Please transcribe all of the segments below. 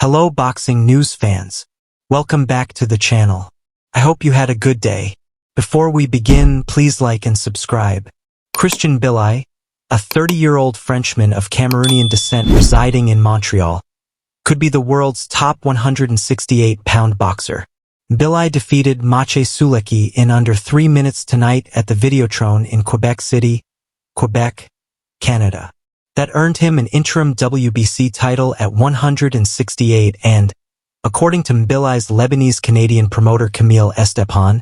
Hello boxing news fans. Welcome back to the channel. I hope you had a good day. Before we begin, please like and subscribe. Christian Mbilli, a 30-year-old Frenchman of Cameroonian descent residing in Montreal, could be the world's top 168-pound boxer. Mbilli defeated Sulecki in under 3 minutes tonight at the Videotron in Quebec City, Quebec, Canada. That earned him an interim WBC title at 168 and, according to Mbilli's Lebanese-Canadian promoter Camille Estepan,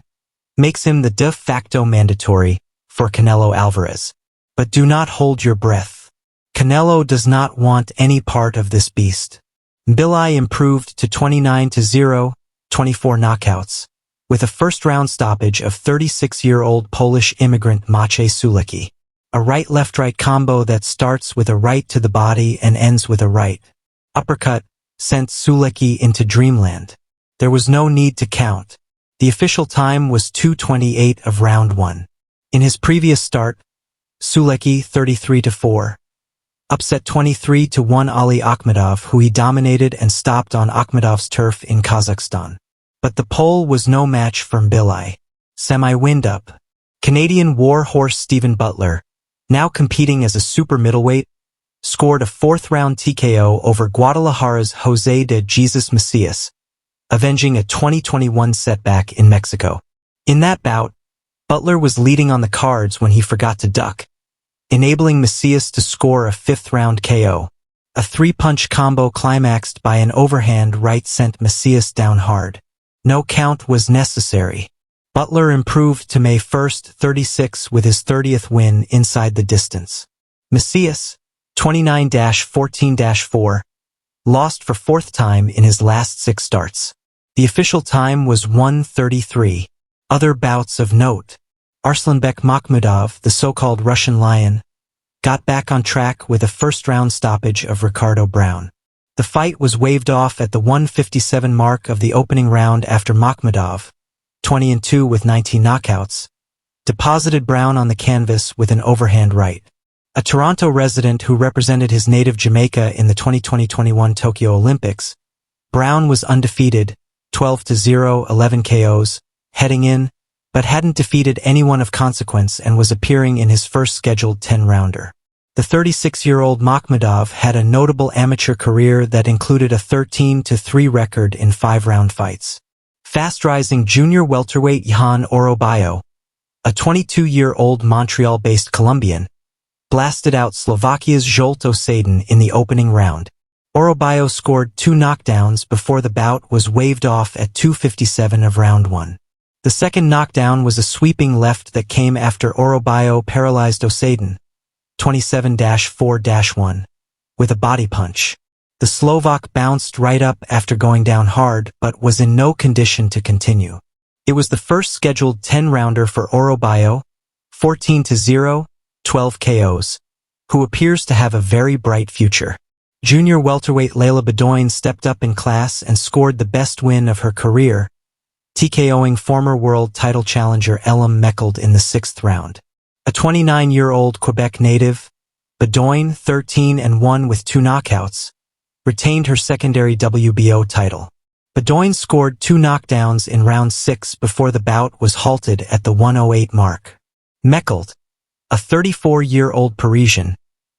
makes him the de facto mandatory for Canelo Alvarez. But do not hold your breath. Canelo does not want any part of this beast. Mbilli improved to 29-0, 24 knockouts, with a first-round stoppage of 36-year-old Polish immigrant Maciej Sulecki. A right-left-right combo that starts with a right to the body and ends with a right uppercut sent Sulecki into dreamland. There was no need to count. The official time was 2:28 of round 1. In his previous start, Sulecki 33-4 upset 23-1 Ali Akhmedov, who he dominated and stopped on Akhmedov's turf in Kazakhstan. But the Pole was no match for Mbilli. Semi-wind-up. Canadian war horse Stephen Butler, now competing as a super middleweight, scored a fourth-round TKO over Guadalajara's Jose de Jesus Macias, avenging a 2021 setback in Mexico. In that bout, Butler was leading on the cards when he forgot to duck, enabling Macias to score a fifth-round KO. A three-punch combo climaxed by an overhand right sent Macias down hard. No count was necessary. Butler improved to May 1st, 36 with his 30th win inside the distance. Macias, 29-14-4, lost for fourth time in his last 6 starts. The official time was 1:33. Other bouts of note. Arslanbek Makhmudov, the so-called Russian Lion, got back on track with a first-round stoppage of Ricardo Brown. The fight was waved off at the 157 mark of the opening round after Makhmudov, 20-2 with 19 knockouts, deposited Brown on the canvas with an overhand right. A Toronto resident who represented his native Jamaica in the 2020-21 Tokyo Olympics, Brown was undefeated, 12-0, 11 KOs, heading in, but hadn't defeated anyone of consequence and was appearing in his first scheduled 10-rounder. The 36-year-old Makhmudov had a notable amateur career that included a 13-3 record in 5-round fights. Fast-rising junior welterweight Johan Orobayo, a 22-year-old Montreal-based Colombian, blasted out Slovakia's Zsolto Sadin in the opening round. Orobayo scored 2 knockdowns before the bout was waved off at 2:57 of round 1. The second knockdown was a sweeping left that came after Orobayo paralyzed Osadin, 27-4-1, with a body punch. The Slovak bounced right up after going down hard but was in no condition to continue. It was the first scheduled 10-rounder for Orobayo, 14-0, 12 KOs, who appears to have a very bright future. Junior welterweight Leila Bedoin stepped up in class and scored the best win of her career, TKOing former world title challenger Elam Mekald in the 6th round. A 29-year-old Quebec native, Bedoin, 13-1 with 2 knockouts, retained her secondary WBO title. Bedoin scored 2 knockdowns in round 6 before the bout was halted at the 1:08 mark. Mekald, a 34-year-old Parisian,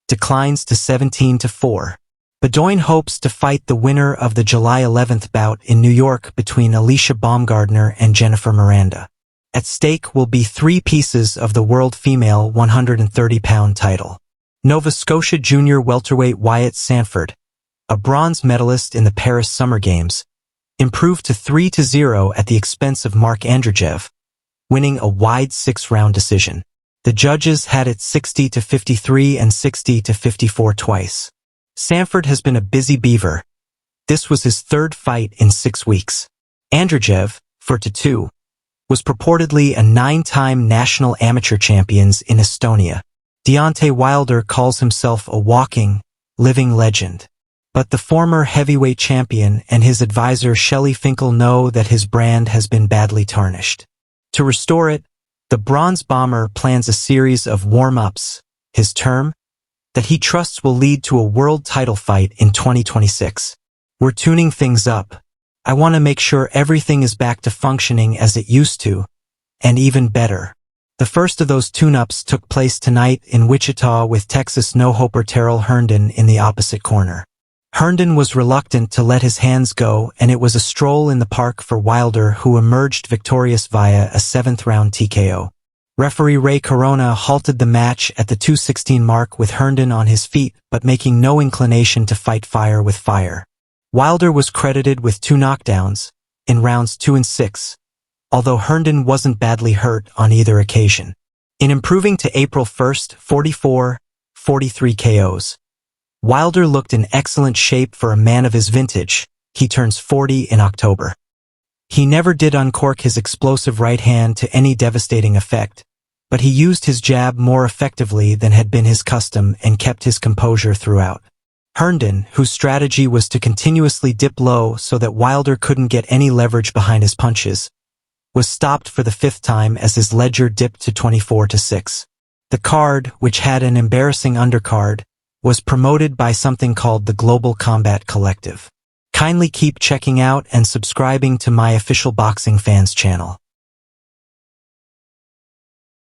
declines to 17-4. Bedoin hopes to fight the winner of the July 11th bout in New York between Alicia Baumgardner and Jennifer Miranda. At stake will be 3 pieces of the world female 130-pound title. Nova Scotia junior welterweight Wyatt Sanford, a bronze medalist in the Paris Summer Games, improved to 3-0 at the expense of Mark Andrejev, winning a wide 6-round decision. The judges had it 60-53 and 60-54 twice. Sanford has been a busy beaver. This was his 3rd fight in 6 weeks. Andrejev, 4-2, was purportedly a 9-time national amateur champion in Estonia. Deontay Wilder calls himself a walking, living legend. But the former heavyweight champion and his advisor Shelley Finkel know that his brand has been badly tarnished. To restore it, the Bronze Bomber plans a series of warm-ups, his term, that he trusts will lead to a world title fight in 2026. We're tuning things up. I want to make sure everything is back to functioning as it used to, and even better. The first of those tune-ups took place tonight in Wichita with Texas no-hoper Terrell Herndon in the opposite corner. Herndon was reluctant to let his hands go, and it was a stroll in the park for Wilder, who emerged victorious via a 7th-round TKO. Referee Ray Corona halted the match at the 2:16 mark with Herndon on his feet but making no inclination to fight fire with fire. Wilder was credited with 2 knockdowns in rounds 2 and 6, although Herndon wasn't badly hurt on either occasion. In improving to April 1st, 44-43 KOs. Wilder looked in excellent shape for a man of his vintage. He turns 40 in October. He never did uncork his explosive right hand to any devastating effect, but he used his jab more effectively than had been his custom and kept his composure throughout. Herndon, whose strategy was to continuously dip low so that Wilder couldn't get any leverage behind his punches, was stopped for the 5th time as his ledger dipped to 24-6. The card, which had an embarrassing undercard, was promoted by something called the Global Combat Collective. Kindly keep checking out and subscribing to my official boxing fans channel.